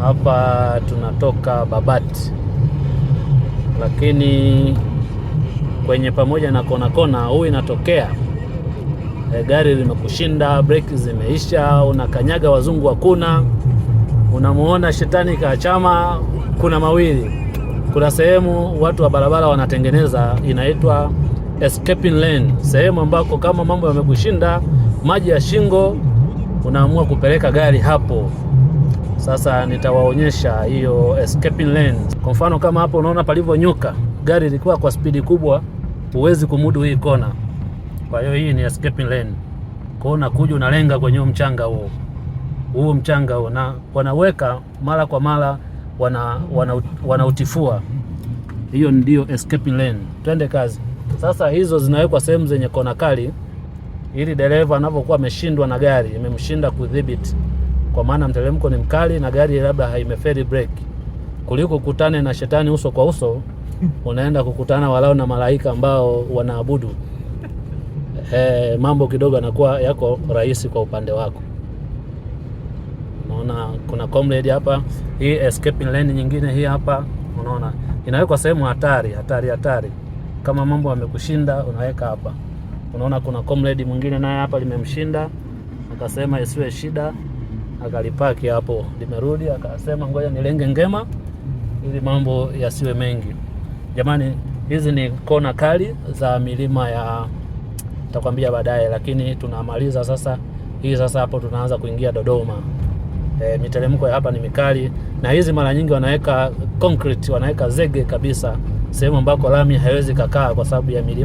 Hapa tunatoka Babati, lakini kwenye pamoja na kona huu inatokea gari limekushinda, breki zimeisha, unakanyaga wazungu hakuna, unamuona shetani kaachama. Kuna mawili, kuna sehemu watu wa barabara wanatengeneza inaitwa escaping lane, sehemu ambako kama mambo yamekushinda, maji ya shingo, unaamua kupeleka gari hapo. Sasa nitawaonyesha hiyo escaping lane. Kwa mfano kama hapo unaona palivyonyuka, gari lilikuwa kwa spidi kubwa, huwezi kumudu hii kona. Kwa hiyo hii ni escaping lane. Kwa hiyo unakuja unalenga kwenye mchanga huo mchanga huo, na wanaweka mara kwa mara wanautifua. Hiyo ndio escaping lane. Twende kazi. Sasa hizo zinawekwa sehemu zenye kona kali, ili dereva anapokuwa ameshindwa na gari, imemshinda kudhibiti, kwa maana mteremko ni mkali na gari labda haimeferi brake, kuliko kukutane na shetani uso kwa uso, unaenda kukutana walao na malaika ambao wanaabudu. Mambo kidogo yanakuwa yako rahisi kwa upande wako. Unaona kuna comrade hapa, hii escaping lane nyingine hii hapa, unaona inawekwa sehemu hatari. Kama mambo yamekushinda unaweka hapa. Unaona kuna comrade mwingine naye hapa limemshinda, akasema isiwe shida, akalipaki hapo, limerudi, akasema ngoja nilenge ngema ili mambo yasiwe mengi. Jamani, hizi ni kona kali za milima ya, nitakwambia baadaye, lakini tunamaliza sasa hii. Sasa hapo tunaanza kuingia Dodoma. Miteremko ya hapa ni mikali, na hizi mara nyingi wanaweka concrete, wanaweka zege kabisa, sehemu ambako lami haiwezi kukaa kwa sababu ya milima.